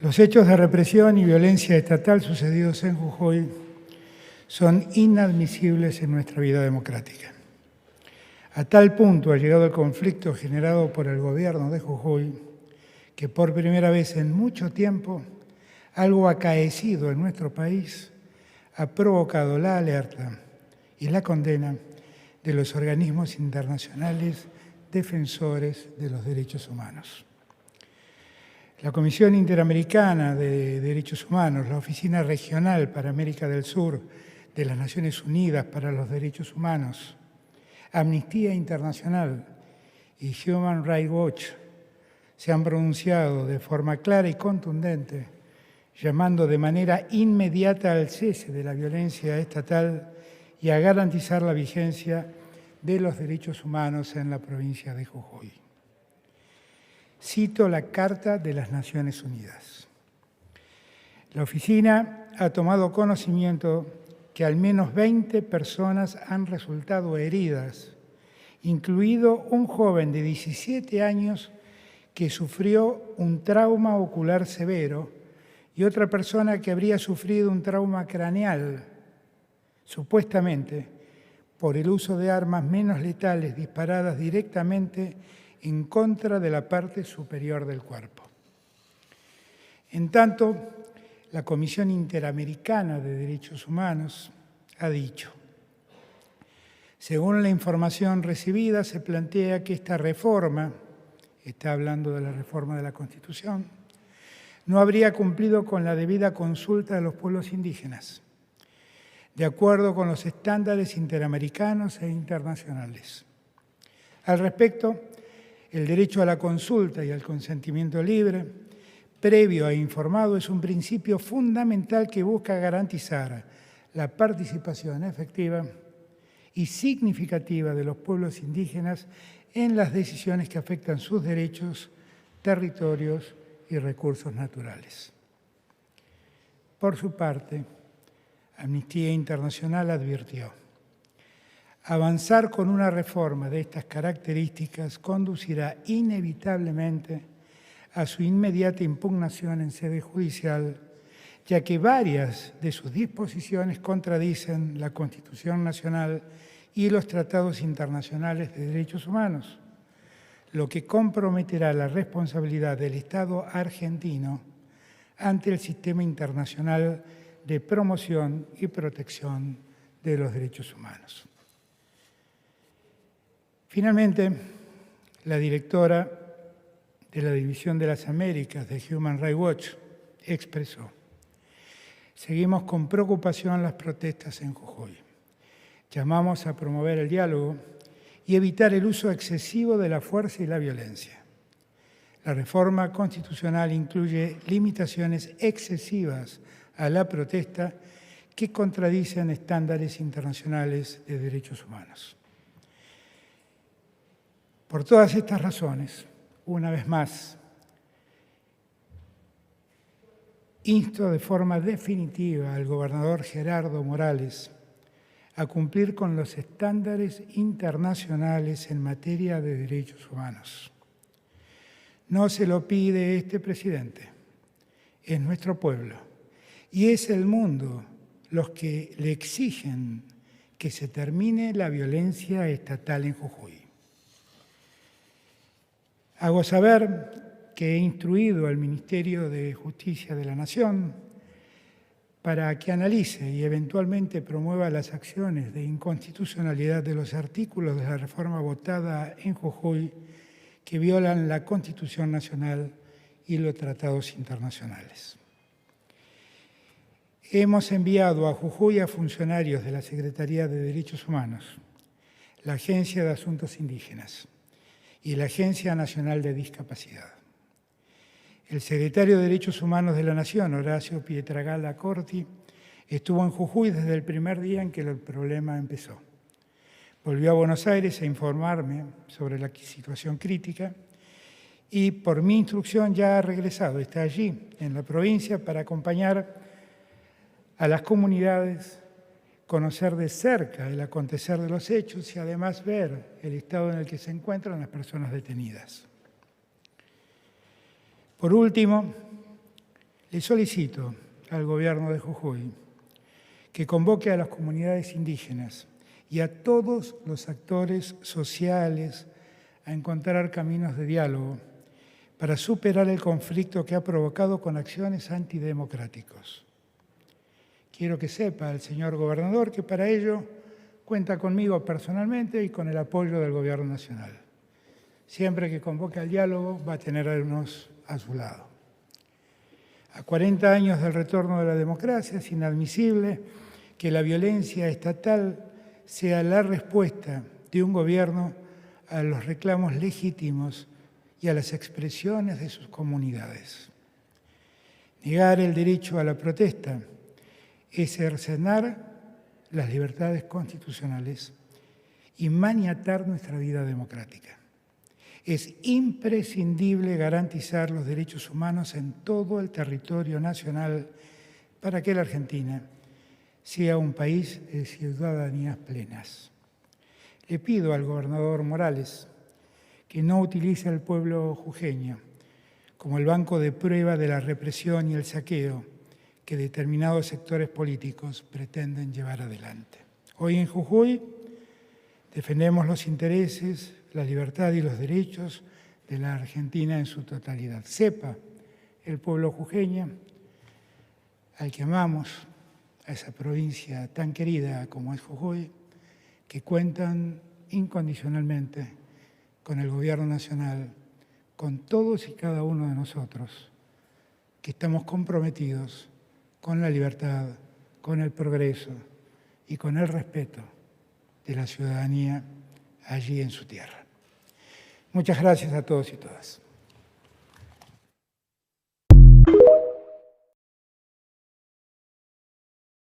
Los hechos de represión y violencia estatal sucedidos en Jujuy son inadmisibles en nuestra vida democrática. A tal punto ha llegado el conflicto generado por el gobierno de Jujuy que por primera vez en mucho tiempo algo acaecido en nuestro país ha provocado la alerta y la condena de los organismos internacionales defensores de los derechos humanos. La Comisión Interamericana de Derechos Humanos, la Oficina Regional para América del Sur de las Naciones Unidas para los Derechos Humanos, Amnistía Internacional y Human Rights Watch se han pronunciado de forma clara y contundente, llamando de manera inmediata al cese de la violencia estatal y a garantizar la vigencia de los derechos humanos en la provincia de Jujuy. Cito la Carta de las Naciones Unidas. La oficina ha tomado conocimiento que al menos 20 personas han resultado heridas, incluido un joven de 17 años que sufrió un trauma ocular severo y otra persona que habría sufrido un trauma craneal, supuestamente por el uso de armas menos letales disparadas directamente en contra de la parte superior del cuerpo. En tanto, la Comisión Interamericana de Derechos Humanos ha dicho: según la información recibida, se plantea que esta reforma, está hablando de la reforma de la Constitución, no habría cumplido con la debida consulta de los pueblos indígenas, de acuerdo con los estándares interamericanos e internacionales. Al respecto, el derecho a la consulta y al consentimiento libre, previo e informado, es un principio fundamental que busca garantizar la participación efectiva y significativa de los pueblos indígenas en las decisiones que afectan sus derechos, territorios y recursos naturales. Por su parte, Amnistía Internacional advirtió: avanzar con una reforma de estas características conducirá inevitablemente a su inmediata impugnación en sede judicial, ya que varias de sus disposiciones contradicen la Constitución Nacional y los tratados internacionales de derechos humanos, lo que comprometerá la responsabilidad del Estado argentino ante el sistema internacional de promoción y protección de los derechos humanos. Finalmente, la directora de la División de las Américas de Human Rights Watch expresó: seguimos con preocupación las protestas en Jujuy. Llamamos a promover el diálogo y evitar el uso excesivo de la fuerza y la violencia. La reforma constitucional incluye limitaciones excesivas a la protesta que contradicen estándares internacionales de derechos humanos. Por todas estas razones, una vez más, insto de forma definitiva al gobernador Gerardo Morales a cumplir con los estándares internacionales en materia de derechos humanos. No se lo pide este presidente, es nuestro pueblo y es el mundo los que le exigen que se termine la violencia estatal en Jujuy. Hago saber que he instruido al Ministerio de Justicia de la Nación para que analice y eventualmente promueva las acciones de inconstitucionalidad de los artículos de la reforma votada en Jujuy que violan la Constitución Nacional y los tratados internacionales. Hemos enviado a Jujuy a funcionarios de la Secretaría de Derechos Humanos, la Agencia de Asuntos Indígenas y la Agencia Nacional de Discapacidad. El secretario de Derechos Humanos de la Nación, Horacio Pietragala Corti, estuvo en Jujuy desde el primer día en que el problema empezó. Volvió a Buenos Aires a informarme sobre la situación crítica y, por mi instrucción, ya ha regresado. Está allí, en la provincia, para acompañar a las comunidades, conocer de cerca el acontecer de los hechos y además ver el estado en el que se encuentran las personas detenidas. Por último, Le solicito al Gobierno de Jujuy que convoque a las comunidades indígenas y a todos los actores sociales a encontrar caminos de diálogo para superar el conflicto que ha provocado con acciones antidemocráticos. Quiero que sepa el señor gobernador que para ello cuenta conmigo personalmente y con el apoyo del Gobierno Nacional. Siempre que convoque al diálogo va a tener a unos a su lado. A 40 años del retorno de la democracia es inadmisible que la violencia estatal sea la respuesta de un gobierno a los reclamos legítimos y a las expresiones de sus comunidades. Negar el derecho a la protesta es cercenar las libertades constitucionales y maniatar nuestra vida democrática. Es imprescindible garantizar los derechos humanos en todo el territorio nacional para que la Argentina sea un país de ciudadanías plenas. Le pido al gobernador Morales que no utilice al pueblo jujeño como el banco de prueba de la represión y el saqueo que determinados sectores políticos pretenden llevar adelante. Hoy en Jujuy defendemos los intereses, la libertad y los derechos de la Argentina en su totalidad. Sepa el pueblo jujeño, al que amamos, a esa provincia tan querida como es Jujuy, que cuentan incondicionalmente con el Gobierno Nacional, con todos y cada uno de nosotros, que estamos comprometidos con la libertad, con el progreso y con el respeto de la ciudadanía allí en su tierra. Muchas gracias a todos y todas.